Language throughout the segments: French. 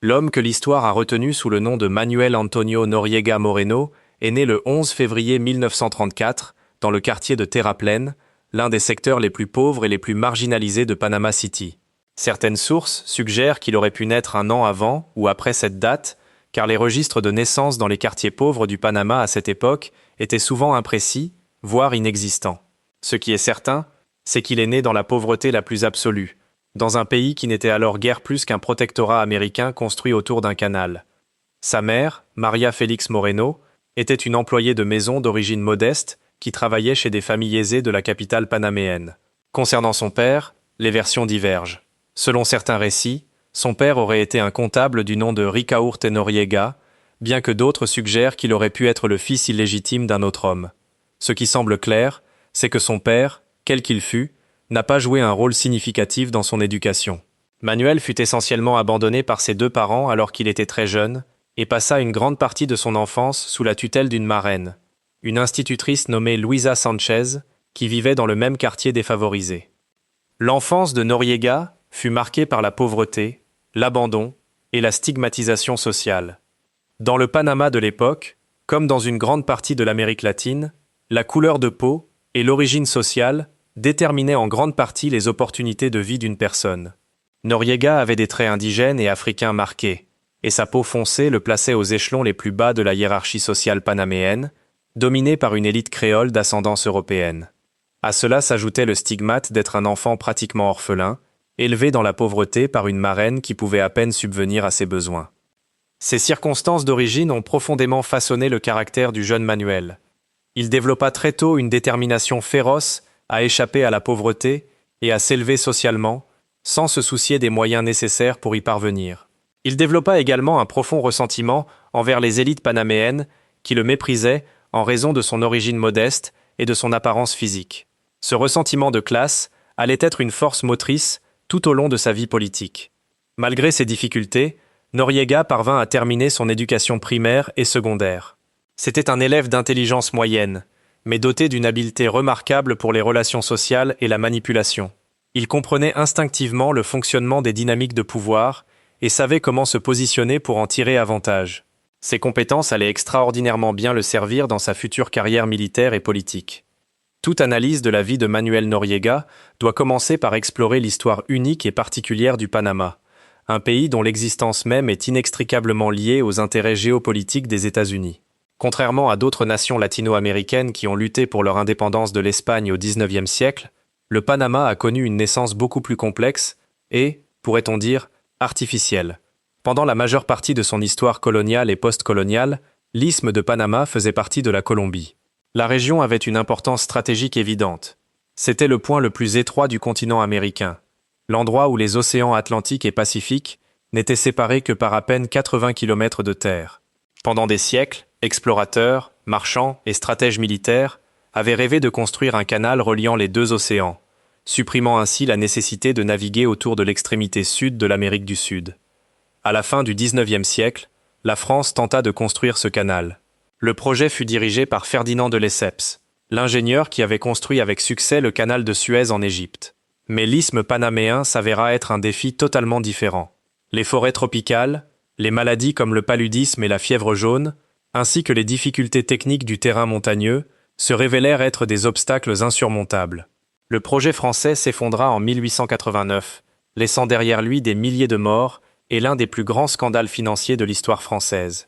L'homme que l'histoire a retenu sous le nom de Manuel Antonio Noriega Moreno est né le 11 février 1934 dans le quartier de Terraplén, l'un des secteurs les plus pauvres et les plus marginalisés de Panama City. Certaines sources suggèrent qu'il aurait pu naître un an avant ou après cette date, car les registres de naissance dans les quartiers pauvres du Panama à cette époque étaient souvent imprécis, voire inexistants. Ce qui est certain, c'est qu'il est né dans la pauvreté la plus absolue, dans un pays qui n'était alors guère plus qu'un protectorat américain construit autour d'un canal. Sa mère, Maria Félix Moreno, était une employée de maison d'origine modeste qui travaillait chez des familles aisées de la capitale panaméenne. Concernant son père, les versions divergent. Selon certains récits, son père aurait été un comptable du nom de Ricaurte Noriega, bien que d'autres suggèrent qu'il aurait pu être le fils illégitime d'un autre homme. Ce qui semble clair, c'est que son père, quel qu'il fût, n'a pas joué un rôle significatif dans son éducation. Manuel fut essentiellement abandonné par ses deux parents alors qu'il était très jeune et passa une grande partie de son enfance sous la tutelle d'une marraine, une institutrice nommée Luisa Sanchez, qui vivait dans le même quartier défavorisé. L'enfance de Noriega fut marquée par la pauvreté, l'abandon et la stigmatisation sociale. Dans le Panama de l'époque, comme dans une grande partie de l'Amérique latine, la couleur de peau et l'origine sociale déterminaient en grande partie les opportunités de vie d'une personne. Noriega avait des traits indigènes et africains marqués, et sa peau foncée le plaçait aux échelons les plus bas de la hiérarchie sociale panaméenne, dominée par une élite créole d'ascendance européenne. À cela s'ajoutait le stigmate d'être un enfant pratiquement orphelin, élevé dans la pauvreté par une marraine qui pouvait à peine subvenir à ses besoins. Ces circonstances d'origine ont profondément façonné le caractère du jeune Manuel. Il développa très tôt une détermination féroce à échapper à la pauvreté et à s'élever socialement, sans se soucier des moyens nécessaires pour y parvenir. Il développa également un profond ressentiment envers les élites panaméennes qui le méprisaient en raison de son origine modeste et de son apparence physique. Ce ressentiment de classe allait être une force motrice tout au long de sa vie politique. Malgré ces difficultés, Noriega parvint à terminer son éducation primaire et secondaire. C'était un élève d'intelligence moyenne, mais doté d'une habileté remarquable pour les relations sociales et la manipulation. Il comprenait instinctivement le fonctionnement des dynamiques de pouvoir et savait comment se positionner pour en tirer avantage. Ses compétences allaient extraordinairement bien le servir dans sa future carrière militaire et politique. Toute analyse de la vie de Manuel Noriega doit commencer par explorer l'histoire unique et particulière du Panama, un pays dont l'existence même est inextricablement liée aux intérêts géopolitiques des États-Unis. Contrairement à d'autres nations latino-américaines qui ont lutté pour leur indépendance de l'Espagne au XIXe siècle, le Panama a connu une naissance beaucoup plus complexe et, pourrait-on dire, artificielle. Pendant la majeure partie de son histoire coloniale et post-coloniale, l'isthme de Panama faisait partie de la Colombie. La région avait une importance stratégique évidente. C'était le point le plus étroit du continent américain, l'endroit où les océans Atlantique et Pacifique n'étaient séparés que par à peine 80 km de terre. Pendant des siècles, explorateurs, marchands et stratèges militaires avaient rêvé de construire un canal reliant les deux océans, supprimant ainsi la nécessité de naviguer autour de l'extrémité sud de l'Amérique du Sud. À la fin du XIXe siècle, la France tenta de construire ce canal. Le projet fut dirigé par Ferdinand de Lesseps, l'ingénieur qui avait construit avec succès le canal de Suez en Égypte. Mais l'isthme panaméen s'avéra être un défi totalement différent. Les forêts tropicales, les maladies comme le paludisme et la fièvre jaune, ainsi que les difficultés techniques du terrain montagneux, se révélèrent être des obstacles insurmontables. Le projet français s'effondra en 1889, laissant derrière lui des milliers de morts et l'un des plus grands scandales financiers de l'histoire française.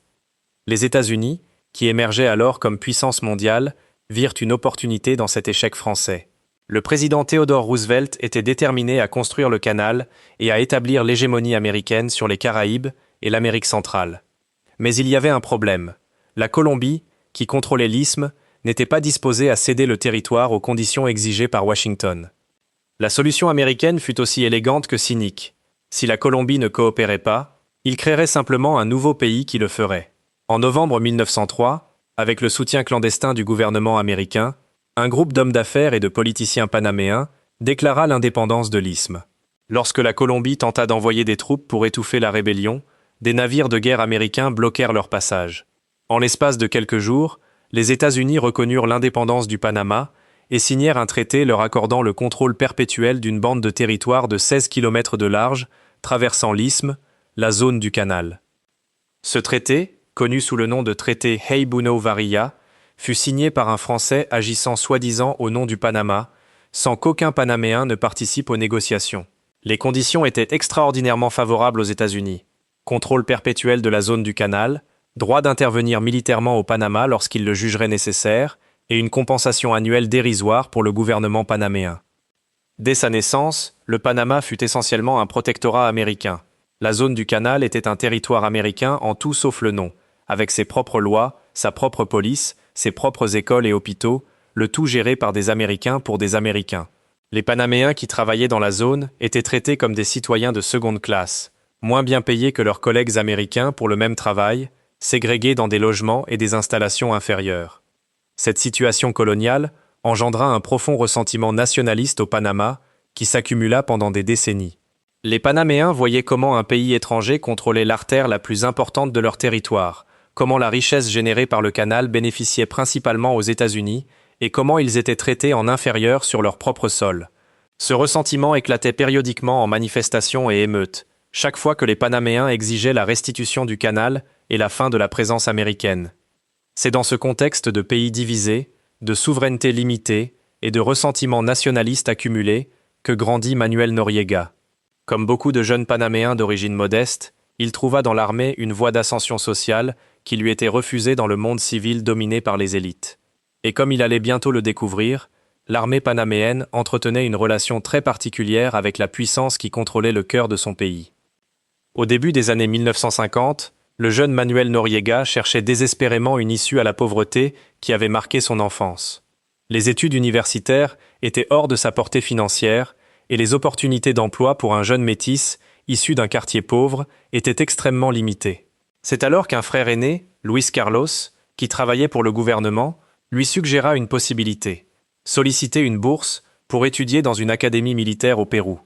Les États-Unis, qui émergeaient alors comme puissance mondiale, virent une opportunité dans cet échec français. Le président Theodore Roosevelt était déterminé à construire le canal et à établir l'hégémonie américaine sur les Caraïbes et l'Amérique centrale. Mais il y avait un problème. La Colombie, qui contrôlait l'isthme, n'était pas disposée à céder le territoire aux conditions exigées par Washington. La solution américaine fut aussi élégante que cynique. Si la Colombie ne coopérait pas, il créerait simplement un nouveau pays qui le ferait. En novembre 1903, avec le soutien clandestin du gouvernement américain, un groupe d'hommes d'affaires et de politiciens panaméens déclara l'indépendance de l'isthme. Lorsque la Colombie tenta d'envoyer des troupes pour étouffer la rébellion, des navires de guerre américains bloquèrent leur passage. En l'espace de quelques jours, les États-Unis reconnurent l'indépendance du Panama et signèrent un traité leur accordant le contrôle perpétuel d'une bande de territoire de 16 km de large, traversant l'isthme, la zone du canal. Ce traité, connu sous le nom de traité Hay-Buno-Varilla, fut signé par un Français agissant soi-disant au nom du Panama, sans qu'aucun Panaméen ne participe aux négociations. Les conditions étaient extraordinairement favorables aux États-Unis. Contrôle perpétuel de la zone du canal, droit d'intervenir militairement au Panama lorsqu'il le jugerait nécessaire, et une compensation annuelle dérisoire pour le gouvernement panaméen. Dès sa naissance, le Panama fut essentiellement un protectorat américain. La zone du canal était un territoire américain en tout sauf le nom, avec ses propres lois, sa propre police, ses propres écoles et hôpitaux, le tout géré par des Américains pour des Américains. Les Panaméens qui travaillaient dans la zone étaient traités comme des citoyens de seconde classe, moins bien payés que leurs collègues américains pour le même travail, ségrégés dans des logements et des installations inférieures. Cette situation coloniale engendra un profond ressentiment nationaliste au Panama qui s'accumula pendant des décennies. Les Panaméens voyaient comment un pays étranger contrôlait l'artère la plus importante de leur territoire, comment la richesse générée par le canal bénéficiait principalement aux États-Unis et comment ils étaient traités en inférieurs sur leur propre sol. Ce ressentiment éclatait périodiquement en manifestations et émeutes, chaque fois que les Panaméens exigeaient la restitution du canal et la fin de la présence américaine. C'est dans ce contexte de pays divisés, de souveraineté limitée et de ressentiments nationalistes accumulés que grandit Manuel Noriega. Comme beaucoup de jeunes Panaméens d'origine modeste, il trouva dans l'armée une voie d'ascension sociale qui lui était refusée dans le monde civil dominé par les élites. Et comme il allait bientôt le découvrir, l'armée panaméenne entretenait une relation très particulière avec la puissance qui contrôlait le cœur de son pays. Au début des années 1950, le jeune Manuel Noriega cherchait désespérément une issue à la pauvreté qui avait marqué son enfance. Les études universitaires étaient hors de sa portée financière et les opportunités d'emploi pour un jeune métis issu d'un quartier pauvre étaient extrêmement limitées. C'est alors qu'un frère aîné, Luis Carlos, qui travaillait pour le gouvernement, lui suggéra une possibilité, solliciter une bourse pour étudier dans une académie militaire au Pérou.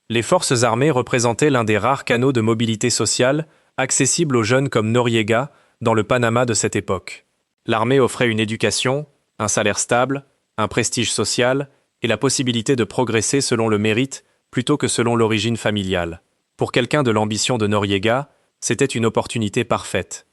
Les forces armées représentaient l'un des rares canaux de mobilité sociale accessibles aux jeunes comme Noriega dans le Panama de cette époque. L'armée offrait une éducation, un salaire stable, un prestige social et la possibilité de progresser selon le mérite plutôt que selon l'origine familiale. Pour quelqu'un de l'ambition de Noriega, c'était une opportunité parfaite.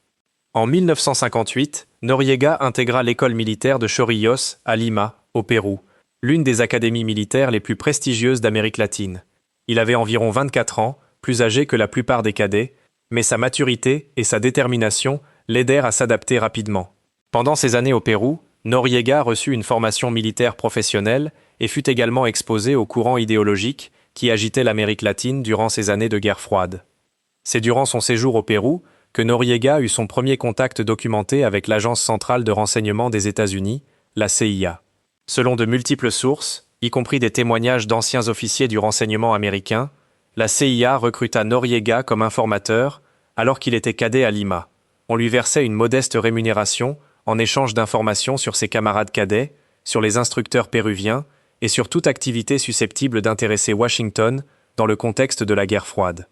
En 1958, Noriega intégra l'école militaire de Chorrillos à Lima, au Pérou, l'une des académies militaires les plus prestigieuses d'Amérique latine. Il avait environ 24 ans, plus âgé que la plupart des cadets, mais sa maturité et sa détermination l'aidèrent à s'adapter rapidement. Pendant ses années au Pérou, Noriega reçut une formation militaire professionnelle et fut également exposé aux courants idéologiques qui agitaient l'Amérique latine durant ces années de guerre froide. C'est durant son séjour au Pérou que Noriega eut son premier contact documenté avec l'Agence centrale de renseignement des États-Unis, la CIA. Selon de multiples sources, y compris des témoignages d'anciens officiers du renseignement américain, la CIA recruta Noriega comme informateur alors qu'il était cadet à Lima. On lui versait une modeste rémunération en échange d'informations sur ses camarades cadets, sur les instructeurs péruviens et sur toute activité susceptible d'intéresser Washington dans le contexte de la guerre froide.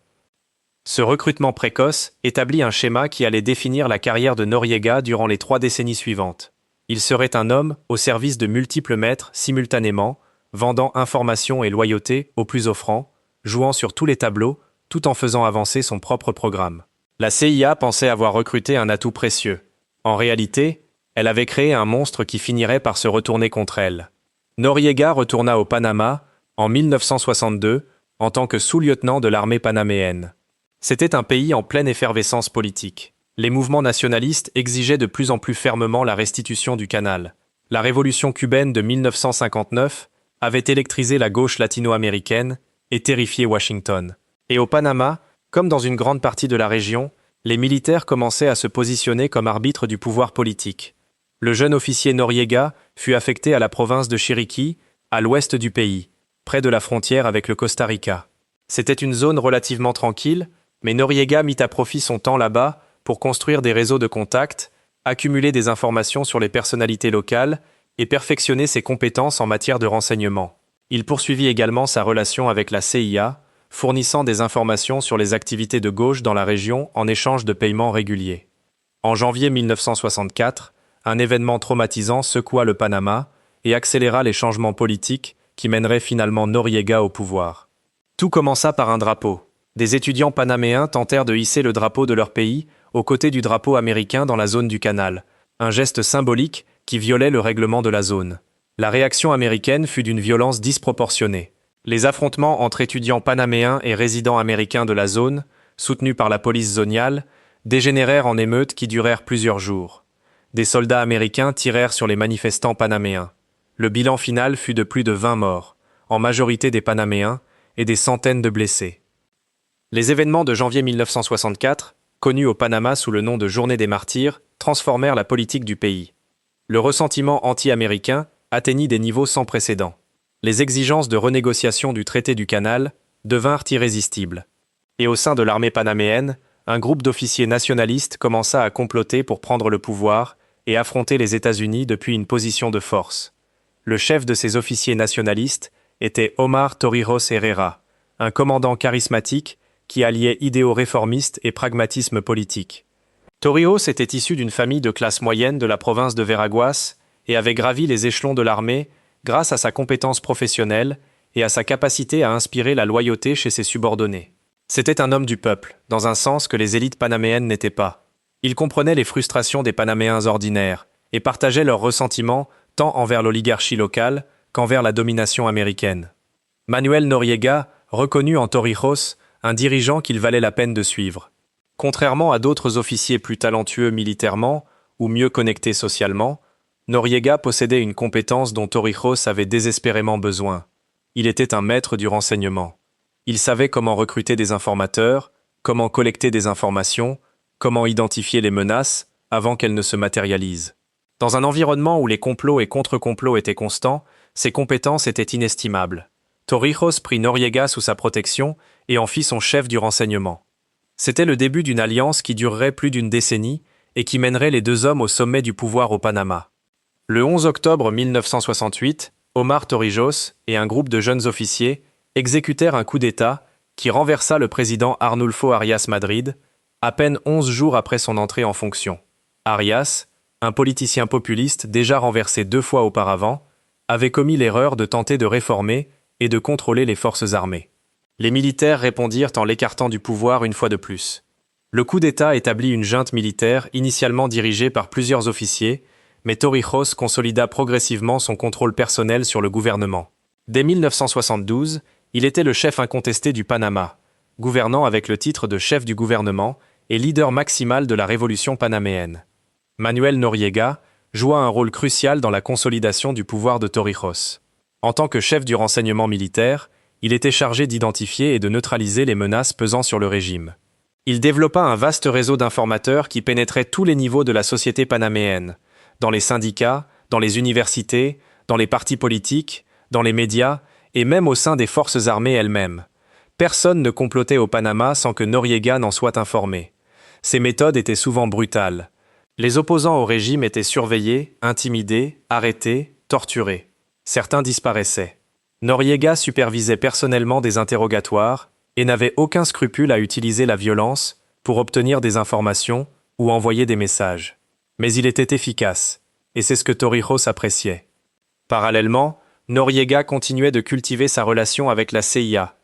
Ce recrutement précoce établit un schéma qui allait définir la carrière de Noriega durant les 3 décennies suivantes. Il serait un homme au service de multiples maîtres simultanément, vendant information et loyauté aux plus offrants, jouant sur tous les tableaux, tout en faisant avancer son propre programme. La CIA pensait avoir recruté un atout précieux. En réalité, elle avait créé un monstre qui finirait par se retourner contre elle. Noriega retourna au Panama en 1962 en tant que sous-lieutenant de l'armée panaméenne. C'était un pays en pleine effervescence politique. Les mouvements nationalistes exigeaient de plus en plus fermement la restitution du canal. La révolution cubaine de 1959 avait électrisé la gauche latino-américaine et terrifié Washington. Et au Panama, comme dans une grande partie de la région, les militaires commençaient à se positionner comme arbitres du pouvoir politique. Le jeune officier Noriega fut affecté à la province de Chiriquí, à l'ouest du pays, près de la frontière avec le Costa Rica. C'était une zone relativement tranquille, mais Noriega mit à profit son temps là-bas pour construire des réseaux de contacts, accumuler des informations sur les personnalités locales et perfectionner ses compétences en matière de renseignement. Il poursuivit également sa relation avec la CIA, fournissant des informations sur les activités de gauche dans la région en échange de paiements réguliers. En janvier 1964, un événement traumatisant secoua le Panama et accéléra les changements politiques qui mèneraient finalement Noriega au pouvoir. Tout commença par un drapeau. Des étudiants panaméens tentèrent de hisser le drapeau de leur pays aux côtés du drapeau américain dans la zone du canal, un geste symbolique qui violait le règlement de la zone. La réaction américaine fut d'une violence disproportionnée. Les affrontements entre étudiants panaméens et résidents américains de la zone, soutenus par la police zoniale, dégénérèrent en émeutes qui durèrent plusieurs jours. Des soldats américains tirèrent sur les manifestants panaméens. Le bilan final fut de plus de 20 morts, en majorité des Panaméens, et des centaines de blessés. Les événements de janvier 1964, connus au Panama sous le nom de Journée des Martyrs, transformèrent la politique du pays. Le ressentiment anti-américain atteignit des niveaux sans précédent. Les exigences de renégociation du traité du Canal devinrent irrésistibles. Et au sein de l'armée panaméenne, un groupe d'officiers nationalistes commença à comploter pour prendre le pouvoir et affronter les États-Unis depuis une position de force. Le chef de ces officiers nationalistes était Omar Torrijos Herrera, un commandant charismatique qui alliait idéaux réformistes et pragmatisme politique. Torrijos était issu d'une famille de classe moyenne de la province de Veraguas et avait gravi les échelons de l'armée grâce à sa compétence professionnelle et à sa capacité à inspirer la loyauté chez ses subordonnés. C'était un homme du peuple, dans un sens que les élites panaméennes n'étaient pas. Il comprenait les frustrations des Panaméens ordinaires et partageait leurs ressentiments tant envers l'oligarchie locale qu'envers la domination américaine. Manuel Noriega reconnut en Torrijos un dirigeant qu'il valait la peine de suivre. Contrairement à d'autres officiers plus talentueux militairement ou mieux connectés socialement, Noriega possédait une compétence dont Torrijos avait désespérément besoin. Il était un maître du renseignement. Il savait comment recruter des informateurs, comment collecter des informations, comment identifier les menaces avant qu'elles ne se matérialisent. Dans un environnement où les complots et contre-complots étaient constants, ses compétences étaient inestimables. Torrijos prit Noriega sous sa protection et en fit son chef du renseignement. C'était le début d'une alliance qui durerait plus d'une décennie et qui mènerait les deux hommes au sommet du pouvoir au Panama. Le 11 octobre 1968, Omar Torrijos et un groupe de jeunes officiers exécutèrent un coup d'État qui renversa le président Arnulfo Arias Madrid, à peine 11 jours après son entrée en fonction. Arias, un politicien populiste déjà renversé 2 fois auparavant, avait commis l'erreur de tenter de réformer et de contrôler les forces armées. Les militaires répondirent en l'écartant du pouvoir une fois de plus. Le coup d'État établit une junte militaire initialement dirigée par plusieurs officiers, mais Torrijos consolida progressivement son contrôle personnel sur le gouvernement. Dès 1972, il était le chef incontesté du Panama, gouvernant avec le titre de chef du gouvernement et leader maximal de la révolution panaméenne. Manuel Noriega joua un rôle crucial dans la consolidation du pouvoir de Torrijos. En tant que chef du renseignement militaire, il était chargé d'identifier et de neutraliser les menaces pesant sur le régime. Il développa un vaste réseau d'informateurs qui pénétrait tous les niveaux de la société panaméenne, dans les syndicats, dans les universités, dans les partis politiques, dans les médias et même au sein des forces armées elles-mêmes. Personne ne complotait au Panama sans que Noriega n'en soit informé. Ses méthodes étaient souvent brutales. Les opposants au régime étaient surveillés, intimidés, arrêtés, torturés. Certains disparaissaient. Noriega supervisait personnellement des interrogatoires et n'avait aucun scrupule à utiliser la violence pour obtenir des informations ou envoyer des messages. Mais il était efficace, et c'est ce que Torrijos appréciait. Parallèlement, Noriega continuait de cultiver sa relation avec la CIA.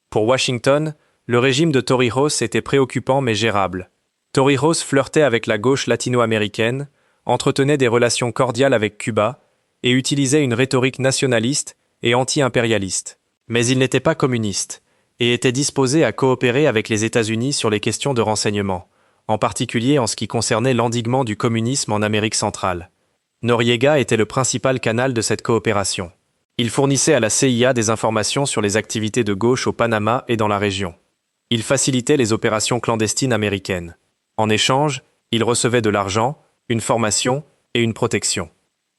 Pour Washington, le régime de Torrijos était préoccupant mais gérable. Torrijos flirtait avec la gauche latino-américaine, entretenait des relations cordiales avec Cuba et utilisait une rhétorique nationaliste et anti-impérialiste. Mais il n'était pas communiste et était disposé à coopérer avec les États-Unis sur les questions de renseignement, en particulier en ce qui concernait l'endiguement du communisme en Amérique centrale. Noriega était le principal canal de cette coopération. Il fournissait à la CIA des informations sur les activités de gauche au Panama et dans la région. Il facilitait les opérations clandestines américaines. En échange, il recevait de l'argent, une formation et une protection.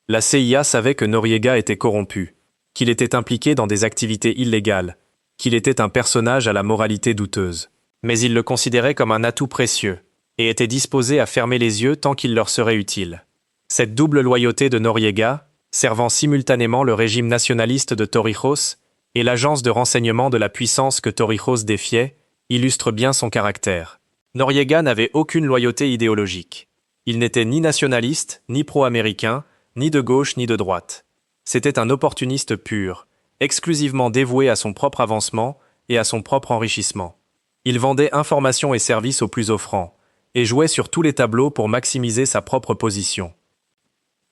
La CIA savait que Noriega était corrompu, qu'il était impliqué dans des activités illégales, qu'il était un personnage à la moralité douteuse. Mais il le considérait comme un atout précieux et était disposé à fermer les yeux tant qu'il leur serait utile. Cette double loyauté de Noriega, servant simultanément le régime nationaliste de Torrijos et l'agence de renseignement de la puissance que Torrijos défiait, illustre bien son caractère. Noriega n'avait aucune loyauté idéologique. Il n'était ni nationaliste, ni pro-américain, ni de gauche ni de droite. C'était un opportuniste pur, exclusivement dévoué à son propre avancement et à son propre enrichissement. Il vendait informations et services aux plus offrants, et jouait sur tous les tableaux pour maximiser sa propre position.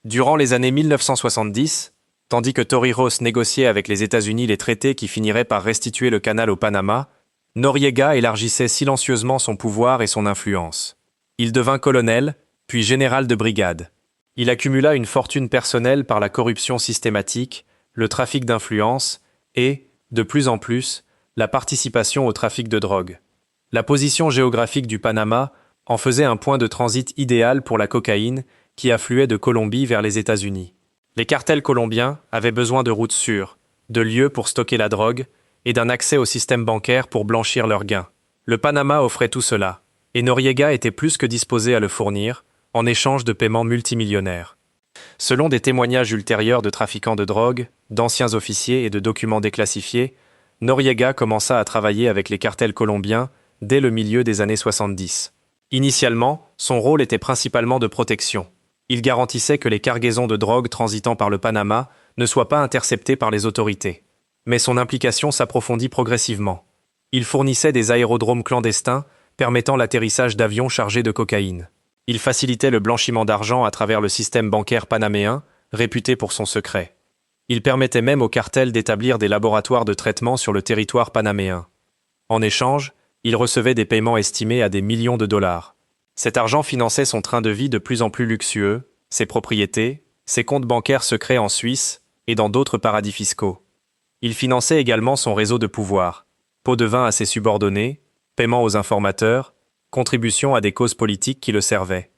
Durant les années 1970, tandis que Torrijos négociait avec les États-Unis les traités qui finiraient par restituer le canal au Panama, Noriega élargissait silencieusement son pouvoir et son influence. Il devint colonel, puis général de brigade. Il accumula une fortune personnelle par la corruption systématique, le trafic d'influence et, de plus en plus, la participation au trafic de drogue. La position géographique du Panama en faisait un point de transit idéal pour la cocaïne qui affluait de Colombie vers les États-Unis. Les cartels colombiens avaient besoin de routes sûres, de lieux pour stocker la drogue et d'un accès au système bancaire pour blanchir leurs gains. Le Panama offrait tout cela, et Noriega était plus que disposé à le fournir, en échange de paiements multimillionnaires. Selon des témoignages ultérieurs de trafiquants de drogue, d'anciens officiers et de documents déclassifiés, Noriega commença à travailler avec les cartels colombiens dès le milieu des années 70. Initialement, son rôle était principalement de protection. Il garantissait que les cargaisons de drogue transitant par le Panama ne soient pas interceptées par les autorités. Mais son implication s'approfondit progressivement. Il fournissait des aérodromes clandestins permettant l'atterrissage d'avions chargés de cocaïne. Il facilitait le blanchiment d'argent à travers le système bancaire panaméen, réputé pour son secret. Il permettait même aux cartels d'établir des laboratoires de traitement sur le territoire panaméen. En échange, il recevait des paiements estimés à des millions de dollars. Cet argent finançait son train de vie de plus en plus luxueux, ses propriétés, ses comptes bancaires secrets en Suisse et dans d'autres paradis fiscaux. Il finançait également son réseau de pouvoir, pots de vin à ses subordonnés, paiements aux informateurs, contributions à des causes politiques qui le servaient.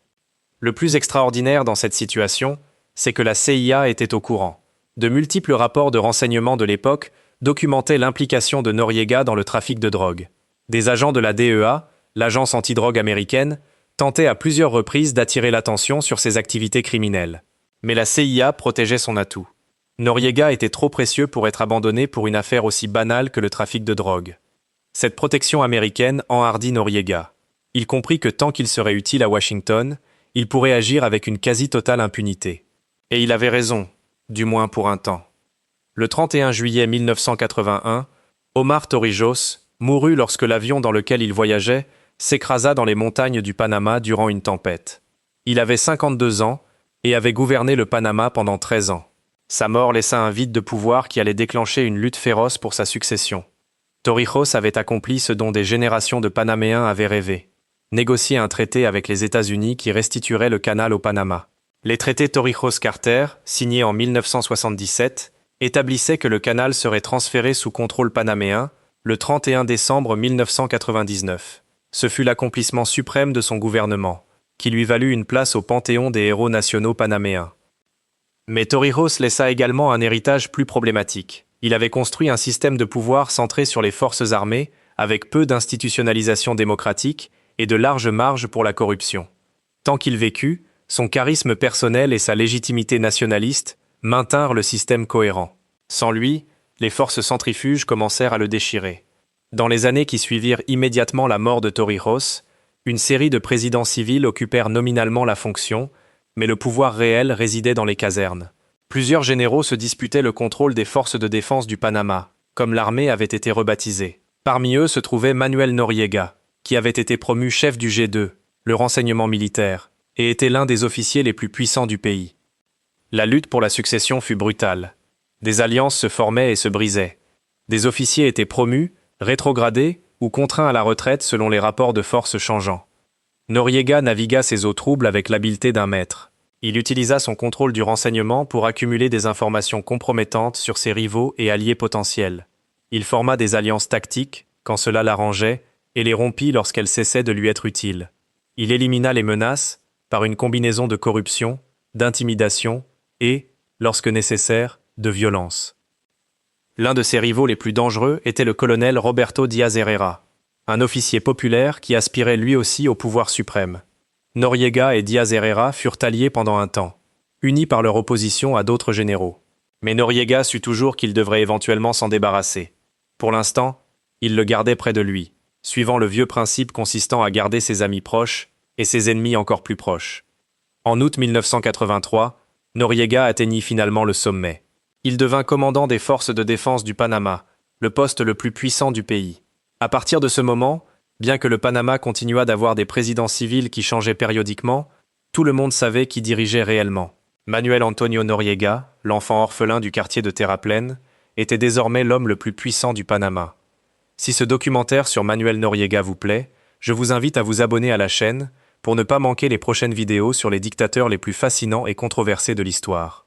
Le plus extraordinaire dans cette situation, c'est que la CIA était au courant. De multiples rapports de renseignement de l'époque documentaient l'implication de Noriega dans le trafic de drogue. Des agents de la DEA, l'agence antidrogue américaine, tentaient à plusieurs reprises d'attirer l'attention sur ses activités criminelles. Mais la CIA protégeait son atout. Noriega était trop précieux pour être abandonné pour une affaire aussi banale que le trafic de drogue. Cette protection américaine enhardit Noriega. Il comprit que tant qu'il serait utile à Washington, il pourrait agir avec une quasi-totale impunité. Et il avait raison, du moins pour un temps. Le 31 juillet 1981, Omar Torrijos mourut lorsque l'avion dans lequel il voyageait s'écrasa dans les montagnes du Panama durant une tempête. Il avait 52 ans et avait gouverné le Panama pendant 13 ans. Sa mort laissa un vide de pouvoir qui allait déclencher une lutte féroce pour sa succession. Torrijos avait accompli ce dont des générations de Panaméens avaient rêvé: négocier un traité avec les États-Unis qui restituerait le canal au Panama. Les traités Torrijos-Carter, signés en 1977, établissaient que le canal serait transféré sous contrôle panaméen le 31 décembre 1999. Ce fut l'accomplissement suprême de son gouvernement, qui lui valut une place au panthéon des héros nationaux panaméens. Mais Torrijos laissa également un héritage plus problématique. Il avait construit un système de pouvoir centré sur les forces armées, avec peu d'institutionnalisation démocratique et de larges marges pour la corruption. Tant qu'il vécut, son charisme personnel et sa légitimité nationaliste maintinrent le système cohérent. Sans lui, les forces centrifuges commencèrent à le déchirer. Dans les années qui suivirent immédiatement la mort de Torrijos, une série de présidents civils occupèrent nominalement la fonction, mais le pouvoir réel résidait dans les casernes. Plusieurs généraux se disputaient le contrôle des forces de défense du Panama, comme l'armée avait été rebaptisée. Parmi eux se trouvait Manuel Noriega, qui avait été promu chef du G2, le renseignement militaire, et était l'un des officiers les plus puissants du pays. La lutte pour la succession fut brutale. Des alliances se formaient et se brisaient. Des officiers étaient promus, rétrogradés ou contraints à la retraite selon les rapports de force changeants. Noriega navigua ces eaux troubles avec l'habileté d'un maître. Il utilisa son contrôle du renseignement pour accumuler des informations compromettantes sur ses rivaux et alliés potentiels. Il forma des alliances tactiques, quand cela l'arrangeait, et les rompit lorsqu'elles cessaient de lui être utiles. Il élimina les menaces par une combinaison de corruption, d'intimidation et, lorsque nécessaire, de violence. L'un de ses rivaux les plus dangereux était le colonel Roberto Diaz Herrera, un officier populaire qui aspirait lui aussi au pouvoir suprême. Noriega et Diaz Herrera furent alliés pendant un temps, unis par leur opposition à d'autres généraux. Mais Noriega sut toujours qu'il devrait éventuellement s'en débarrasser. Pour l'instant, il le gardait près de lui, suivant le vieux principe consistant à garder ses amis proches et ses ennemis encore plus proches. En août 1983, Noriega atteignit finalement le sommet. Il devint commandant des forces de défense du Panama, le poste le plus puissant du pays. À partir de ce moment, Bien que le Panama continuât d'avoir des présidents civils qui changeaient périodiquement, tout le monde savait qui dirigeait réellement. Manuel Antonio Noriega, l'enfant orphelin du quartier de Terraplén, était désormais l'homme le plus puissant du Panama. Si ce documentaire sur Manuel Noriega vous plaît, je vous invite à vous abonner à la chaîne pour ne pas manquer les prochaines vidéos sur les dictateurs les plus fascinants et controversés de l'histoire.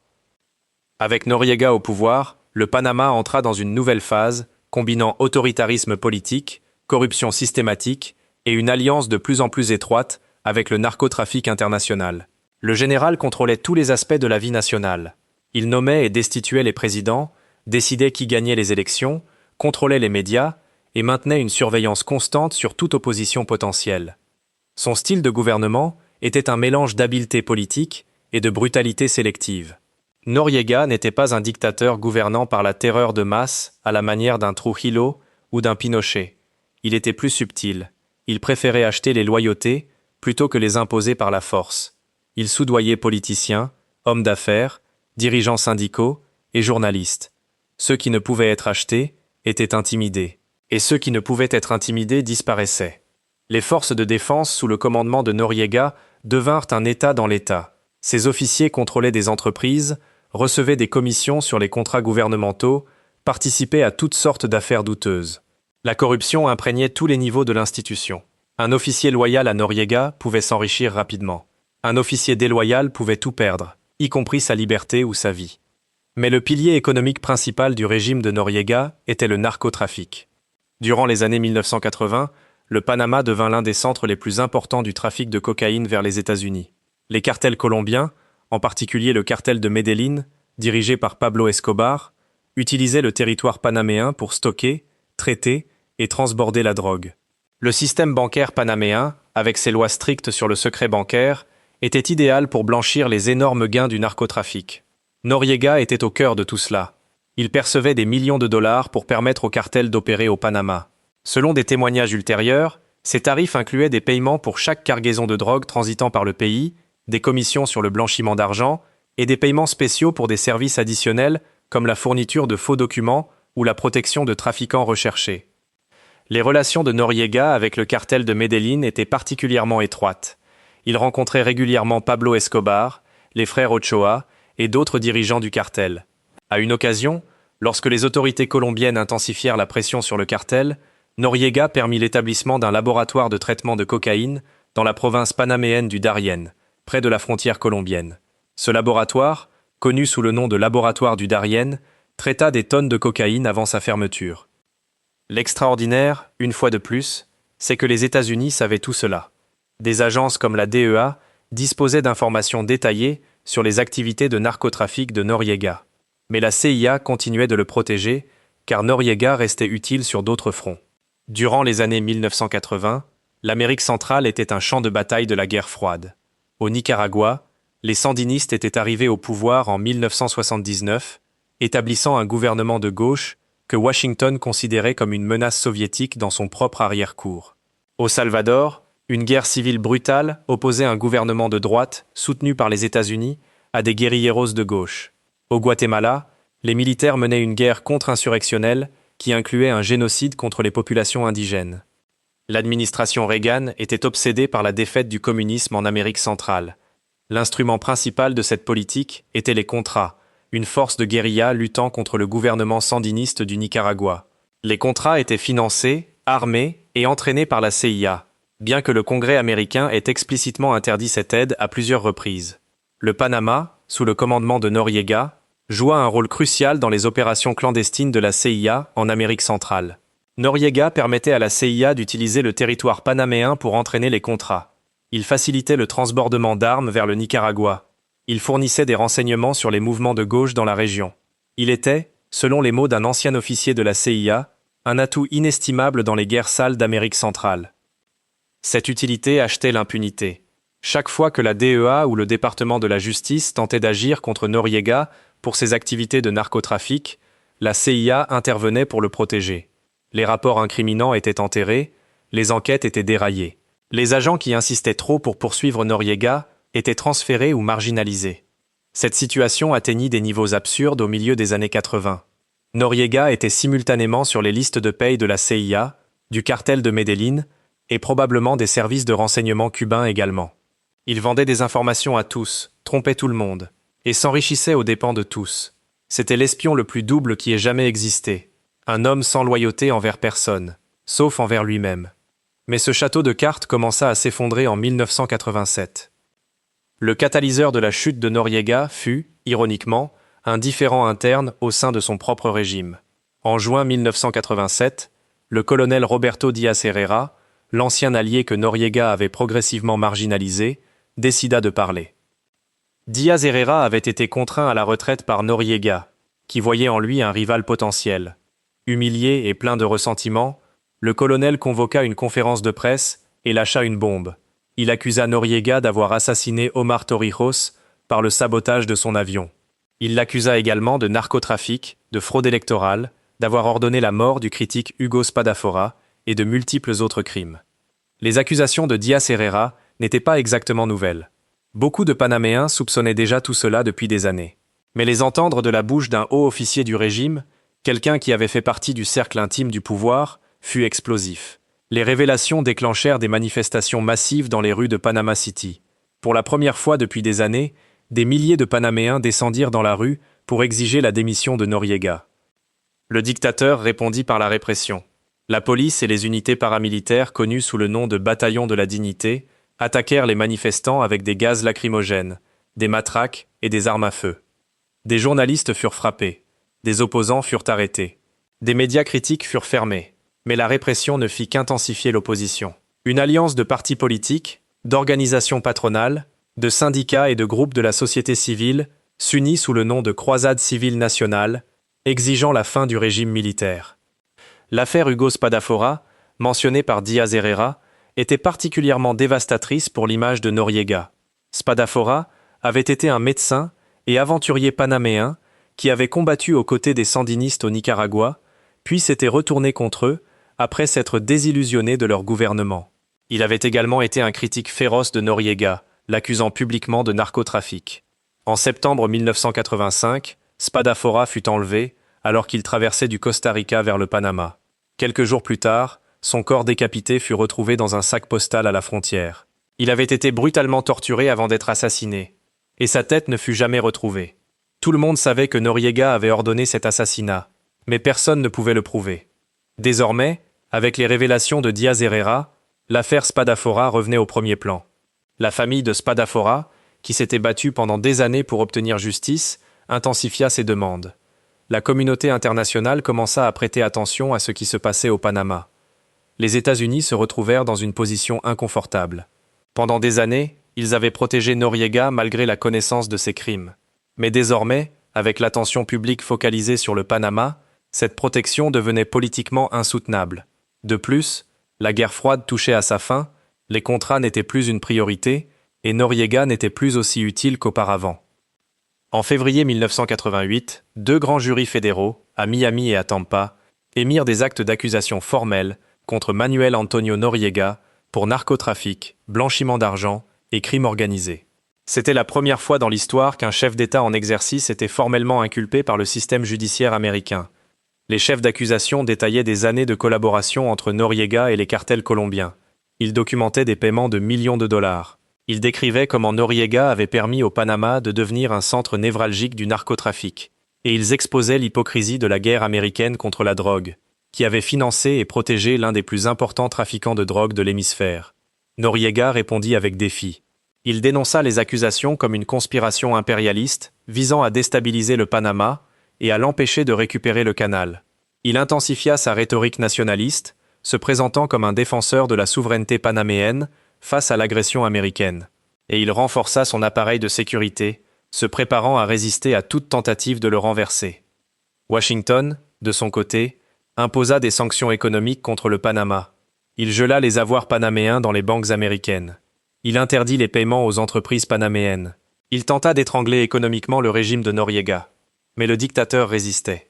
Avec Noriega au pouvoir, le Panama entra dans une nouvelle phase, combinant autoritarisme politique, corruption systématique et une alliance de plus en plus étroite avec le narcotrafic international. Le général contrôlait tous les aspects de la vie nationale. Il nommait et destituait les présidents, décidait qui gagnait les élections, contrôlait les médias et maintenait une surveillance constante sur toute opposition potentielle. Son style de gouvernement était un mélange d'habileté politique et de brutalité sélective. Noriega n'était pas un dictateur gouvernant par la terreur de masse à la manière d'un Trujillo ou d'un Pinochet. Il était plus subtil. Il préférait acheter les loyautés plutôt que les imposer par la force. Il soudoyait politiciens, hommes d'affaires, dirigeants syndicaux et journalistes. Ceux qui ne pouvaient être achetés étaient intimidés, et ceux qui ne pouvaient être intimidés disparaissaient. Les forces de défense sous le commandement de Noriega devinrent un État dans l'État. Ces officiers contrôlaient des entreprises, recevaient des commissions sur les contrats gouvernementaux, participaient à toutes sortes d'affaires douteuses. La corruption imprégnait tous les niveaux de l'institution. Un officier loyal à Noriega pouvait s'enrichir rapidement. Un officier déloyal pouvait tout perdre, y compris sa liberté ou sa vie. Mais le pilier économique principal du régime de Noriega était le narcotrafic. Durant les années 1980, le Panama devint l'un des centres les plus importants du trafic de cocaïne vers les États-Unis. Les cartels colombiens, en particulier le cartel de Medellín, dirigé par Pablo Escobar, utilisaient le territoire panaméen pour stocker, traiter et transborder la drogue. Le système bancaire panaméen, avec ses lois strictes sur le secret bancaire, était idéal pour blanchir les énormes gains du narcotrafic. Noriega était au cœur de tout cela. Il percevait des millions de dollars pour permettre au cartel d'opérer au Panama. Selon des témoignages ultérieurs, ces tarifs incluaient des paiements pour chaque cargaison de drogue transitant par le pays, des commissions sur le blanchiment d'argent et des paiements spéciaux pour des services additionnels comme la fourniture de faux documents ou la protection de trafiquants recherchés. Les relations de Noriega avec le cartel de Medellín étaient particulièrement étroites. Il rencontrait régulièrement Pablo Escobar, les frères Ochoa et d'autres dirigeants du cartel. À une occasion, lorsque les autorités colombiennes intensifièrent la pression sur le cartel, Noriega permit l'établissement d'un laboratoire de traitement de cocaïne dans la province panaméenne du Darién, près de la frontière colombienne. Ce laboratoire, connu sous le nom de laboratoire du Darién, traita des tonnes de cocaïne avant sa fermeture. L'extraordinaire, une fois de plus, c'est que les États-Unis savaient tout cela. Des agences comme la DEA disposaient d'informations détaillées sur les activités de narcotrafic de Noriega. Mais la CIA continuait de le protéger, car Noriega restait utile sur d'autres fronts. Durant les années 1980, l'Amérique centrale était un champ de bataille de la guerre froide. Au Nicaragua, les sandinistes étaient arrivés au pouvoir en 1979, établissant un gouvernement de gauche que Washington considérait comme une menace soviétique dans son propre arrière-cour. Au Salvador, une guerre civile brutale opposait un gouvernement de droite, soutenu par les États-Unis, à des guérilleros de gauche. Au Guatemala, les militaires menaient une guerre contre-insurrectionnelle qui incluait un génocide contre les populations indigènes. L'administration Reagan était obsédée par la défaite du communisme en Amérique centrale. L'instrument principal de cette politique était les Contras, une force de guérilla luttant contre le gouvernement sandiniste du Nicaragua. Les Contras étaient financés, armés et entraînés par la CIA, bien que le Congrès américain ait explicitement interdit cette aide à plusieurs reprises. Le Panama, sous le commandement de Noriega, joua un rôle crucial dans les opérations clandestines de la CIA en Amérique centrale. Noriega permettait à la CIA d'utiliser le territoire panaméen pour entraîner les Contras. Il facilitait le transbordement d'armes vers le Nicaragua. Il fournissait des renseignements sur les mouvements de gauche dans la région. Il était, selon les mots d'un ancien officier de la CIA, un atout inestimable dans les guerres sales d'Amérique centrale. Cette utilité achetait l'impunité. Chaque fois que la DEA ou le département de la justice tentait d'agir contre Noriega pour ses activités de narcotrafic, la CIA intervenait pour le protéger. Les rapports incriminants étaient enterrés, les enquêtes étaient déraillées. Les agents qui insistaient trop pour poursuivre Noriega étaient transférés ou marginalisés. Cette situation atteignit des niveaux absurdes au milieu des années 80. Noriega était simultanément sur les listes de paye de la CIA, du cartel de Medellín et probablement des services de renseignement cubains également. Il vendait des informations à tous, trompait tout le monde, et s'enrichissait aux dépens de tous. C'était l'espion le plus double qui ait jamais existé, un homme sans loyauté envers personne, sauf envers lui-même. Mais ce château de cartes commença à s'effondrer en 1987. Le catalyseur de la chute de Noriega fut, ironiquement, un différend interne au sein de son propre régime. En juin 1987, le colonel Roberto Díaz Herrera, l'ancien allié que Noriega avait progressivement marginalisé, décida de parler. Díaz Herrera avait été contraint à la retraite par Noriega, qui voyait en lui un rival potentiel. Humilié et plein de ressentiment, le colonel convoqua une conférence de presse et lâcha une bombe. Il accusa Noriega d'avoir assassiné Omar Torrijos par le sabotage de son avion. Il l'accusa également de narcotrafic, de fraude électorale, d'avoir ordonné la mort du critique Hugo Spadafora et de multiples autres crimes. Les accusations de Díaz Herrera n'étaient pas exactement nouvelles. Beaucoup de Panaméens soupçonnaient déjà tout cela depuis des années. Mais les entendre de la bouche d'un haut officier du régime, quelqu'un qui avait fait partie du cercle intime du pouvoir, fut explosif. Les révélations déclenchèrent des manifestations massives dans les rues de Panama City. Pour la première fois depuis des années, des milliers de Panaméens descendirent dans la rue pour exiger la démission de Noriega. Le dictateur répondit par la répression. La police et les unités paramilitaires connues sous le nom de bataillon de la dignité attaquèrent les manifestants avec des gaz lacrymogènes, des matraques et des armes à feu. Des journalistes furent frappés, des opposants furent arrêtés, des médias critiques furent fermés, mais la répression ne fit qu'intensifier l'opposition. Une alliance de partis politiques, d'organisations patronales, de syndicats et de groupes de la société civile s'unit sous le nom de Croisade civile nationale, exigeant la fin du régime militaire. L'affaire Hugo Spadafora, mentionnée par Díaz Herrera, était particulièrement dévastatrice pour l'image de Noriega. Spadafora avait été un médecin et aventurier panaméen qui avait combattu aux côtés des sandinistes au Nicaragua, puis s'était retourné contre eux après s'être désillusionné de leur gouvernement. Il avait également été un critique féroce de Noriega, l'accusant publiquement de narcotrafic. En septembre 1985, Spadafora fut enlevé alors qu'il traversait du Costa Rica vers le Panama. Quelques jours plus tard, son corps décapité fut retrouvé dans un sac postal à la frontière. Il avait été brutalement torturé avant d'être assassiné, et sa tête ne fut jamais retrouvée. Tout le monde savait que Noriega avait ordonné cet assassinat, mais personne ne pouvait le prouver. Désormais, avec les révélations de Díaz Herrera, l'affaire Spadafora revenait au premier plan. La famille de Spadafora, qui s'était battue pendant des années pour obtenir justice, intensifia ses demandes. La communauté internationale commença à prêter attention à ce qui se passait au Panama. Les États-Unis se retrouvèrent dans une position inconfortable. Pendant des années, ils avaient protégé Noriega malgré la connaissance de ses crimes. Mais désormais, avec l'attention publique focalisée sur le Panama, cette protection devenait politiquement insoutenable. De plus, la guerre froide touchait à sa fin, les contrats n'étaient plus une priorité, et Noriega n'était plus aussi utile qu'auparavant. En février 1988, deux grands jurys fédéraux, à Miami et à Tampa, émirent des actes d'accusation formels contre Manuel Antonio Noriega pour narcotrafic, blanchiment d'argent et crime organisé. C'était la première fois dans l'histoire qu'un chef d'État en exercice était formellement inculpé par le système judiciaire américain. Les chefs d'accusation détaillaient des années de collaboration entre Noriega et les cartels colombiens. Ils documentaient des paiements de millions de dollars. Ils décrivaient comment Noriega avait permis au Panama de devenir un centre névralgique du narcotrafic. Et ils exposaient l'hypocrisie de la guerre américaine contre la drogue, qui avait financé et protégé l'un des plus importants trafiquants de drogue de l'hémisphère. Noriega répondit avec défi. Il dénonça les accusations comme une conspiration impérialiste visant à déstabiliser le Panama et à l'empêcher de récupérer le canal. Il intensifia sa rhétorique nationaliste, se présentant comme un défenseur de la souveraineté panaméenne face à l'agression américaine. Et il renforça son appareil de sécurité, se préparant à résister à toute tentative de le renverser. Washington, de son côté, imposa des sanctions économiques contre le Panama. Il gela les avoirs panaméens dans les banques américaines. Il interdit les paiements aux entreprises panaméennes. Il tenta d'étrangler économiquement le régime de Noriega. Mais le dictateur résistait.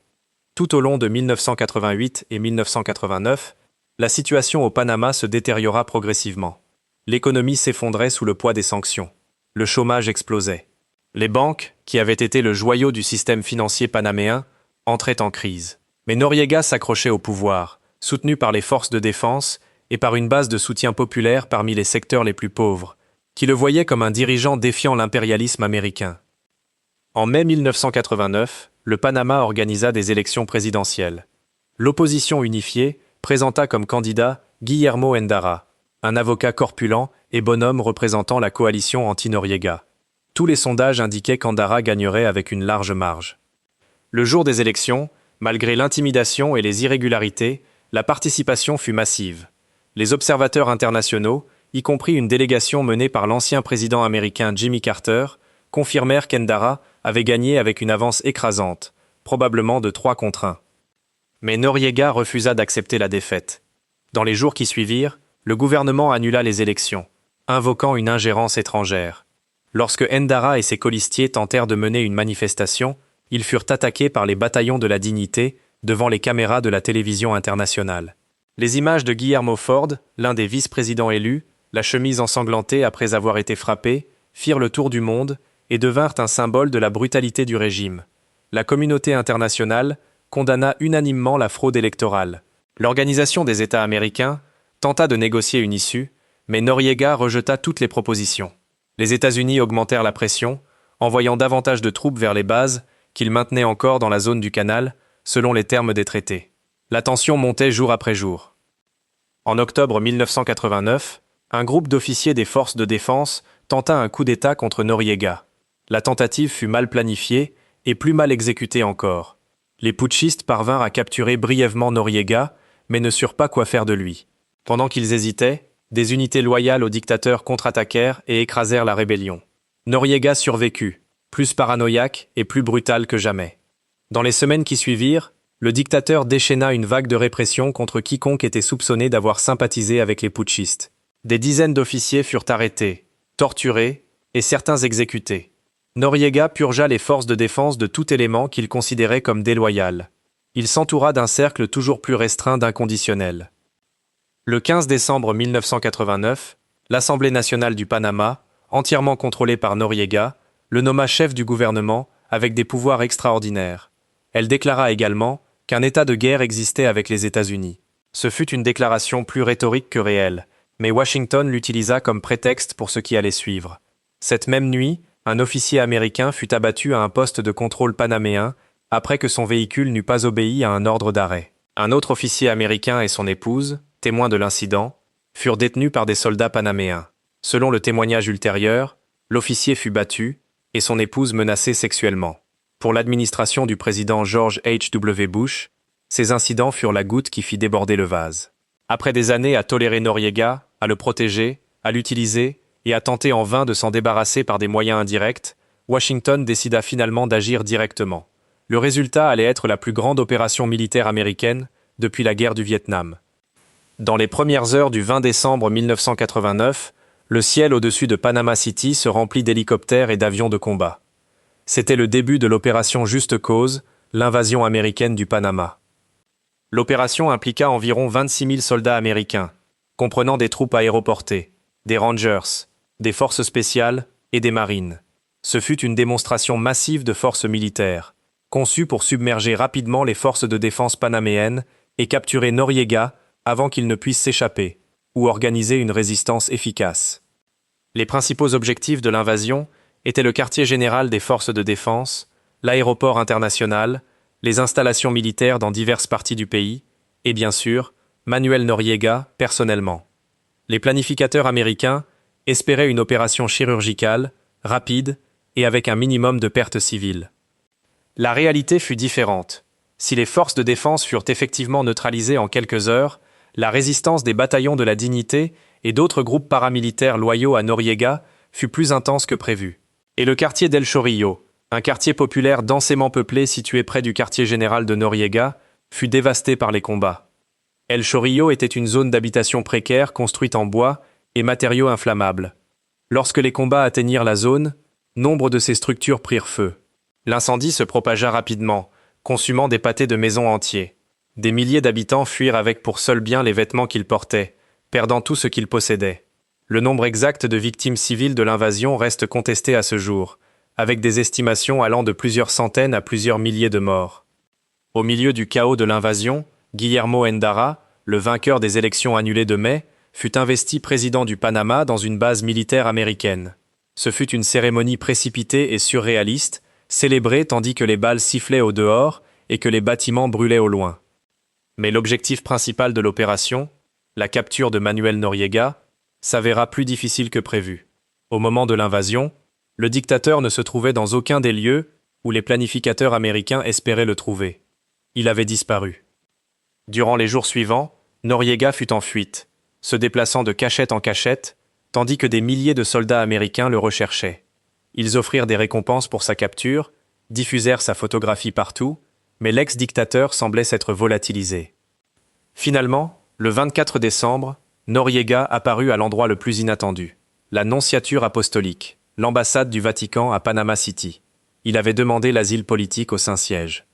Tout au long de 1988 et 1989, la situation au Panama se détériora progressivement. L'économie s'effondrait sous le poids des sanctions. Le chômage explosait. Les banques, qui avaient été le joyau du système financier panaméen, entraient en crise. Mais Noriega s'accrochait au pouvoir, soutenu par les forces de défense et par une base de soutien populaire parmi les secteurs les plus pauvres, qui le voyaient comme un dirigeant défiant l'impérialisme américain. En mai 1989, le Panama organisa des élections présidentielles. L'opposition unifiée présenta comme candidat Guillermo Endara, un avocat corpulent et bonhomme représentant la coalition anti-Noriega. Tous les sondages indiquaient qu'Endara gagnerait avec une large marge. Le jour des élections, malgré l'intimidation et les irrégularités, la participation fut massive. Les observateurs internationaux, y compris une délégation menée par l'ancien président américain Jimmy Carter, confirmèrent qu'Endara avait gagné avec une avance écrasante, probablement de 3-1. Mais Noriega refusa d'accepter la défaite. Dans les jours qui suivirent, le gouvernement annula les élections, invoquant une ingérence étrangère. Lorsque Endara et ses colistiers tentèrent de mener une manifestation, ils furent attaqués par les bataillons de la dignité devant les caméras de la télévision internationale. Les images de Guillermo Ford, l'un des vice-présidents élus, la chemise ensanglantée après avoir été frappé, firent le tour du monde et devinrent un symbole de la brutalité du régime. La communauté internationale condamna unanimement la fraude électorale. L'Organisation des États américains tenta de négocier une issue, mais Noriega rejeta toutes les propositions. Les États-Unis augmentèrent la pression, envoyant davantage de troupes vers les bases qu'ils maintenaient encore dans la zone du canal, selon les termes des traités. La tension montait jour après jour. En octobre 1989, un groupe d'officiers des forces de défense tenta un coup d'État contre Noriega. La tentative fut mal planifiée et plus mal exécutée encore. Les putschistes parvinrent à capturer brièvement Noriega, mais ne surent pas quoi faire de lui. Pendant qu'ils hésitaient, des unités loyales au dictateur contre-attaquèrent et écrasèrent la rébellion. Noriega survécut, plus paranoïaque et plus brutal que jamais. Dans les semaines qui suivirent, le dictateur déchaîna une vague de répression contre quiconque était soupçonné d'avoir sympathisé avec les putschistes. Des dizaines d'officiers furent arrêtés, torturés et certains exécutés. Noriega purgea les forces de défense de tout élément qu'il considérait comme déloyal. Il s'entoura d'un cercle toujours plus restreint d'inconditionnels. Le 15 décembre 1989, l'Assemblée nationale du Panama, entièrement contrôlée par Noriega, le nomma chef du gouvernement avec des pouvoirs extraordinaires. Elle déclara également qu'un état de guerre existait avec les États-Unis. Ce fut une déclaration plus rhétorique que réelle, mais Washington l'utilisa comme prétexte pour ce qui allait suivre. Cette même nuit, un officier américain fut abattu à un poste de contrôle panaméen après que son véhicule n'eût pas obéi à un ordre d'arrêt. Un autre officier américain et son épouse, témoins de l'incident, furent détenus par des soldats panaméens. Selon le témoignage ultérieur, l'officier fut battu et son épouse menacée sexuellement. Pour l'administration du président George H.W. Bush, ces incidents furent la goutte qui fit déborder le vase. Après des années à tolérer Noriega, à le protéger, à l'utiliser et à tenter en vain de s'en débarrasser par des moyens indirects, Washington décida finalement d'agir directement. Le résultat allait être la plus grande opération militaire américaine depuis la guerre du Vietnam. Dans les premières heures du 20 décembre 1989, le ciel au-dessus de Panama City se remplit d'hélicoptères et d'avions de combat. C'était le début de l'opération Juste Cause, l'invasion américaine du Panama. L'opération impliqua environ 26 000 soldats américains, comprenant des troupes aéroportées, des Rangers, des forces spéciales et des marines. Ce fut une démonstration massive de force militaire, conçue pour submerger rapidement les forces de défense panaméennes et capturer Noriega avant qu'il ne puisse s'échapper, ou organiser une résistance efficace. Les principaux objectifs de l'invasion étaient le quartier général des forces de défense, l'aéroport international, les installations militaires dans diverses parties du pays, et bien sûr, Manuel Noriega personnellement. Les planificateurs américains espéraient une opération chirurgicale, rapide et avec un minimum de pertes civiles. La réalité fut différente. Si les forces de défense furent effectivement neutralisées en quelques heures, la résistance des bataillons de la dignité et d'autres groupes paramilitaires loyaux à Noriega fut plus intense que prévu. Et le quartier d'El Chorillo, un quartier populaire densément peuplé situé près du quartier général de Noriega, fut dévasté par les combats. El Chorillo était une zone d'habitation précaire construite en bois et matériaux inflammables. Lorsque les combats atteignirent la zone, nombre de ces structures prirent feu. L'incendie se propagea rapidement, consumant des pâtés de maisons entiers. Des milliers d'habitants fuirent avec pour seul bien les vêtements qu'ils portaient, perdant tout ce qu'ils possédaient. Le nombre exact de victimes civiles de l'invasion reste contesté à ce jour, avec des estimations allant de plusieurs centaines à plusieurs milliers de morts. Au milieu du chaos de l'invasion, Guillermo Endara, le vainqueur des élections annulées de mai, fut investi président du Panama dans une base militaire américaine. Ce fut une cérémonie précipitée et surréaliste, célébrée tandis que les balles sifflaient au dehors et que les bâtiments brûlaient au loin. Mais l'objectif principal de l'opération, la capture de Manuel Noriega, s'avéra plus difficile que prévu. Au moment de l'invasion, le dictateur ne se trouvait dans aucun des lieux où les planificateurs américains espéraient le trouver. Il avait disparu. Durant les jours suivants, Noriega fut en fuite, se déplaçant de cachette en cachette, tandis que des milliers de soldats américains le recherchaient. Ils offrirent des récompenses pour sa capture, diffusèrent sa photographie partout, mais l'ex-dictateur semblait s'être volatilisé. Finalement, le 24 décembre, Noriega apparut à l'endroit le plus inattendu, la nonciature apostolique, l'ambassade du Vatican à Panama City. Il avait demandé l'asile politique au Saint-Siège.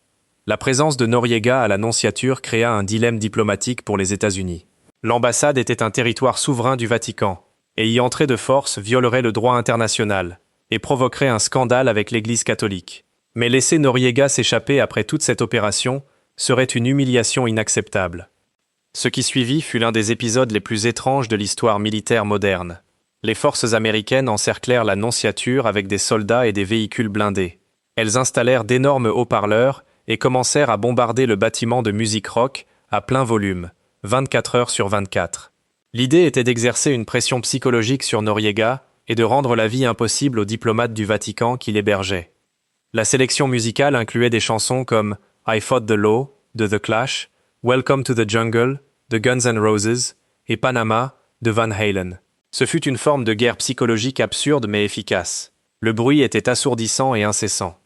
La présence de Noriega à la nonciature créa un dilemme diplomatique pour les États-Unis. L'ambassade était un territoire souverain du Vatican, et y entrer de force violerait le droit international et provoquerait un scandale avec l'Église catholique. Mais laisser Noriega s'échapper après toute cette opération serait une humiliation inacceptable. Ce qui suivit fut l'un des épisodes les plus étranges de l'histoire militaire moderne. Les forces américaines encerclèrent la nonciature avec des soldats et des véhicules blindés. Elles installèrent d'énormes haut-parleurs et commencèrent à bombarder le bâtiment de musique rock à plein volume, 24 heures sur 24. L'idée était d'exercer une pression psychologique sur Noriega et de rendre la vie impossible aux diplomates du Vatican qui l'hébergeaient. La sélection musicale incluait des chansons comme I Fought the Law de The Clash, Welcome to the Jungle de Guns N' Roses et Panama de Van Halen. Ce fut une forme de guerre psychologique absurde mais efficace. Le bruit était assourdissant et incessant.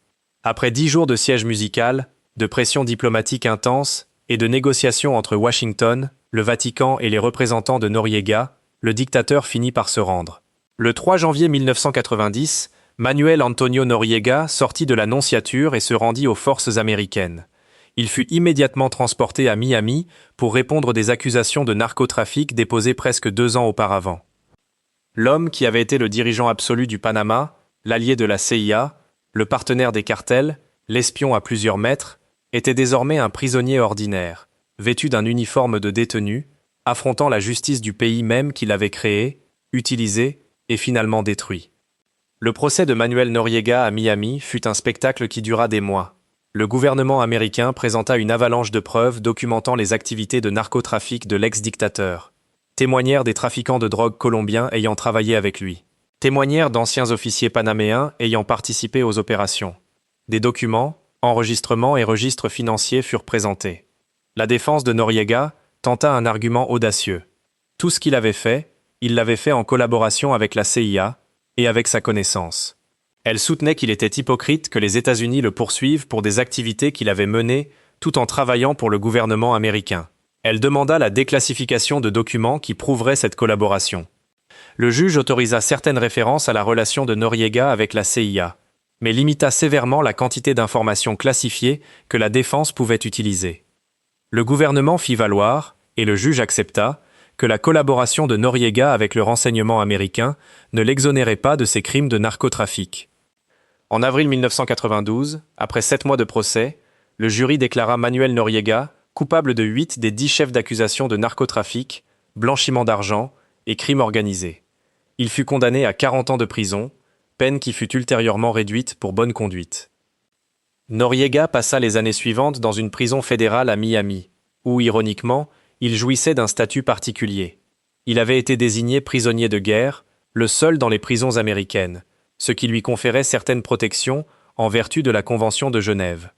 Après 10 jours de siège musical, de pression diplomatique intense et de négociations entre Washington, le Vatican et les représentants de Noriega, le dictateur finit par se rendre. Le 3 janvier 1990, Manuel Antonio Noriega sortit de la nonciature et se rendit aux forces américaines. Il fut immédiatement transporté à Miami pour répondre des accusations de narcotrafic déposées presque 2 ans auparavant. L'homme qui avait été le dirigeant absolu du Panama, l'allié de la CIA, le partenaire des cartels, l'espion à plusieurs mètres, était désormais un prisonnier ordinaire, vêtu d'un uniforme de détenu, affrontant la justice du pays même qu'il avait créé, utilisé et finalement détruit. Le procès de Manuel Noriega à Miami fut un spectacle qui dura des mois. Le gouvernement américain présenta une avalanche de preuves documentant les activités de narcotrafic de l'ex-dictateur. Témoignèrent des trafiquants de drogue colombiens ayant travaillé avec lui. Témoignèrent d'anciens officiers panaméens ayant participé aux opérations. Des documents, enregistrements et registres financiers furent présentés. La défense de Noriega tenta un argument audacieux. Tout ce qu'il avait fait, il l'avait fait en collaboration avec la CIA et avec sa connaissance. Elle soutenait qu'il était hypocrite que les États-Unis le poursuivent pour des activités qu'il avait menées tout en travaillant pour le gouvernement américain. Elle demanda la déclassification de documents qui prouveraient cette collaboration. Le juge autorisa certaines références à la relation de Noriega avec la CIA, mais limita sévèrement la quantité d'informations classifiées que la défense pouvait utiliser. Le gouvernement fit valoir, et le juge accepta, que la collaboration de Noriega avec le renseignement américain ne l'exonérait pas de ses crimes de narcotrafic. En avril 1992, après 7 mois de procès, le jury déclara Manuel Noriega coupable de 8 des 10 chefs d'accusation de narcotrafic, blanchiment d'argent et crime organisé. Il fut condamné à 40 ans de prison, peine qui fut ultérieurement réduite pour bonne conduite. Noriega passa les années suivantes dans une prison fédérale à Miami, où, ironiquement, il jouissait d'un statut particulier. Il avait été désigné prisonnier de guerre, le seul dans les prisons américaines, ce qui lui conférait certaines protections en vertu de la Convention de Genève.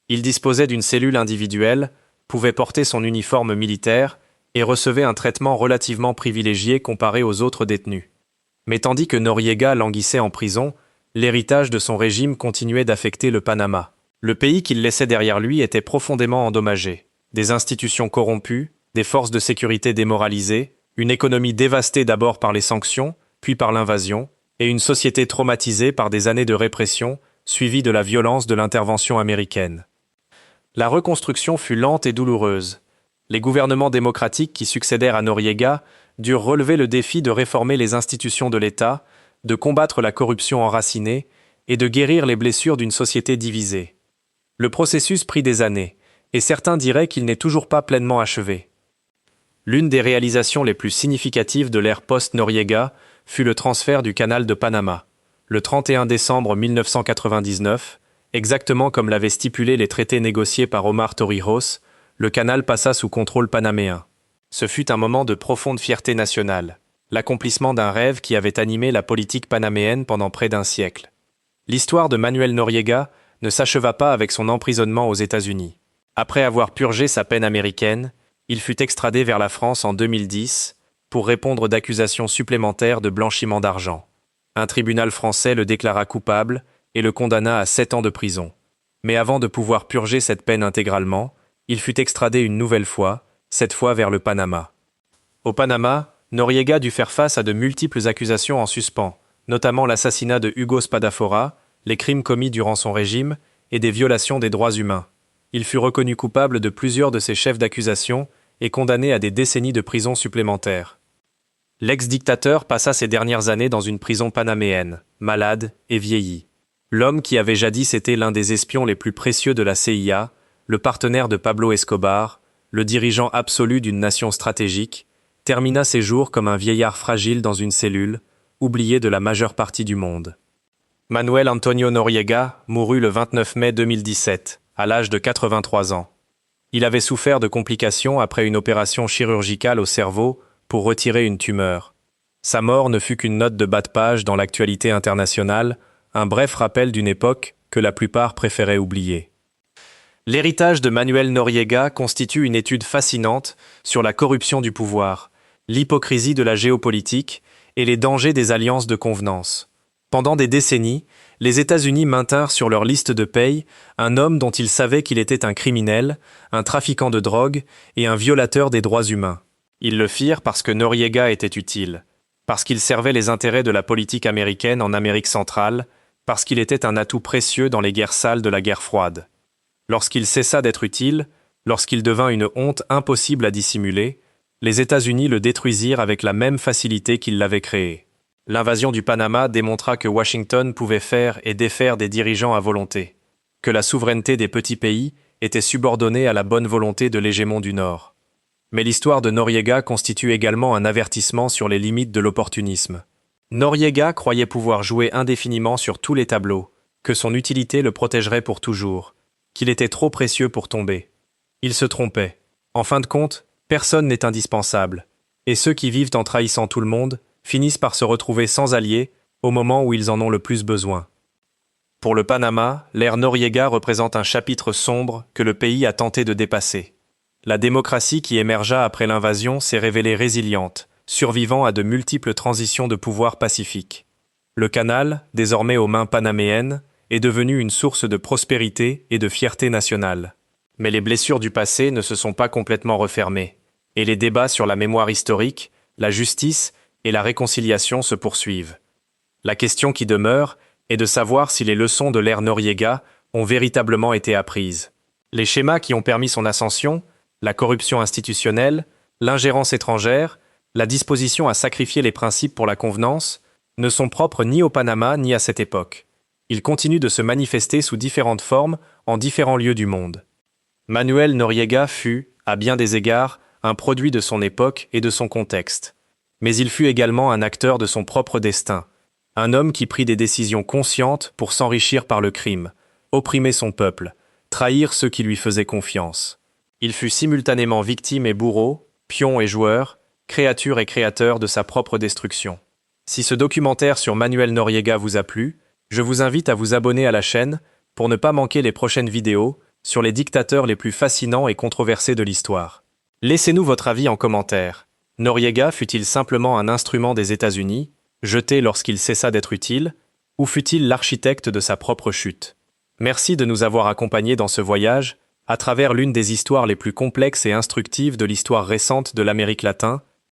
Il disposait d'une cellule individuelle, pouvait porter son uniforme militaire et recevait un traitement relativement privilégié comparé aux autres détenus. Mais tandis que Noriega languissait en prison, l'héritage de son régime continuait d'affecter le Panama. Le pays qu'il laissait derrière lui était profondément endommagé. Des institutions corrompues, des forces de sécurité démoralisées, une économie dévastée d'abord par les sanctions, puis par l'invasion, et une société traumatisée par des années de répression, suivies de la violence de l'intervention américaine. La reconstruction fut lente et douloureuse. Les gouvernements démocratiques qui succédèrent à Noriega durent relever le défi de réformer les institutions de l'État, de combattre la corruption enracinée et de guérir les blessures d'une société divisée. Le processus prit des années, et certains diraient qu'il n'est toujours pas pleinement achevé. L'une des réalisations les plus significatives de l'ère post-Noriega fut le transfert du canal de Panama. Le 31 décembre 1999, exactement comme l'avaient stipulé les traités négociés par Omar Torrijos, le canal passa sous contrôle panaméen. Ce fut un moment de profonde fierté nationale, l'accomplissement d'un rêve qui avait animé la politique panaméenne pendant près d'un siècle. L'histoire de Manuel Noriega ne s'acheva pas avec son emprisonnement aux États-Unis. Après avoir purgé sa peine américaine, il fut extradé vers la France en 2010 pour répondre d'accusations supplémentaires de blanchiment d'argent. Un tribunal français le déclara coupable et le condamna à 7 ans de prison. Mais avant de pouvoir purger cette peine intégralement, il fut extradé une nouvelle fois, cette fois vers le Panama. Au Panama, Noriega dut faire face à de multiples accusations en suspens, notamment l'assassinat de Hugo Spadafora, les crimes commis durant son régime et des violations des droits humains. Il fut reconnu coupable de plusieurs de ces chefs d'accusation et condamné à des décennies de prison supplémentaires. L'ex-dictateur passa ses dernières années dans une prison panaméenne, malade et vieilli. L'homme qui avait jadis été l'un des espions les plus précieux de la CIA, le partenaire de Pablo Escobar, le dirigeant absolu d'une nation stratégique, termina ses jours comme un vieillard fragile dans une cellule, oublié de la majeure partie du monde. Manuel Antonio Noriega mourut le 29 mai 2017, à l'âge de 83 ans. Il avait souffert de complications après une opération chirurgicale au cerveau pour retirer une tumeur. Sa mort ne fut qu'une note de bas de page dans l'actualité internationale, un bref rappel d'une époque que la plupart préféraient oublier. L'héritage de Manuel Noriega constitue une étude fascinante sur la corruption du pouvoir, l'hypocrisie de la géopolitique et les dangers des alliances de convenance. Pendant des décennies, les États-Unis maintinrent sur leur liste de paye un homme dont ils savaient qu'il était un criminel, un trafiquant de drogue et un violateur des droits humains. Ils le firent parce que Noriega était utile, parce qu'il servait les intérêts de la politique américaine en Amérique centrale, parce qu'il était un atout précieux dans les guerres sales de la guerre froide. Lorsqu'il cessa d'être utile, lorsqu'il devint une honte impossible à dissimuler, les États-Unis le détruisirent avec la même facilité qu'ils l'avaient créé. L'invasion du Panama démontra que Washington pouvait faire et défaire des dirigeants à volonté, que la souveraineté des petits pays était subordonnée à la bonne volonté de l'hégémon du Nord. Mais l'histoire de Noriega constitue également un avertissement sur les limites de l'opportunisme. Noriega croyait pouvoir jouer indéfiniment sur tous les tableaux, que son utilité le protégerait pour toujours, qu'il était trop précieux pour tomber. Il se trompait. En fin de compte, personne n'est indispensable, et ceux qui vivent en trahissant tout le monde finissent par se retrouver sans alliés au moment où ils en ont le plus besoin. Pour le Panama, l'ère Noriega représente un chapitre sombre que le pays a tenté de dépasser. La démocratie qui émergea après l'invasion s'est révélée résiliente, survivant à de multiples transitions de pouvoir pacifiques. Le canal, désormais aux mains panaméennes, est devenu une source de prospérité et de fierté nationale. Mais les blessures du passé ne se sont pas complètement refermées, et les débats sur la mémoire historique, la justice et la réconciliation se poursuivent. La question qui demeure est de savoir si les leçons de l'ère Noriega ont véritablement été apprises. Les schémas qui ont permis son ascension, la corruption institutionnelle, l'ingérence étrangère, la disposition à sacrifier les principes pour la convenance, ne sont propres ni au Panama ni à cette époque. Ils continuent de se manifester sous différentes formes en différents lieux du monde. Manuel Noriega fut, à bien des égards, un produit de son époque et de son contexte. Mais il fut également un acteur de son propre destin, un homme qui prit des décisions conscientes pour s'enrichir par le crime, opprimer son peuple, trahir ceux qui lui faisaient confiance. Il fut simultanément victime et bourreau, pion et joueur, créature et créateur de sa propre destruction. Si ce documentaire sur Manuel Noriega vous a plu, je vous invite à vous abonner à la chaîne pour ne pas manquer les prochaines vidéos sur les dictateurs les plus fascinants et controversés de l'histoire. Laissez-nous votre avis en commentaire. Noriega fut-il simplement un instrument des États-Unis, jeté lorsqu'il cessa d'être utile, ou fut-il l'architecte de sa propre chute? Merci de nous avoir accompagnés dans ce voyage, à travers l'une des histoires les plus complexes et instructives de l'histoire récente de l'Amérique latine,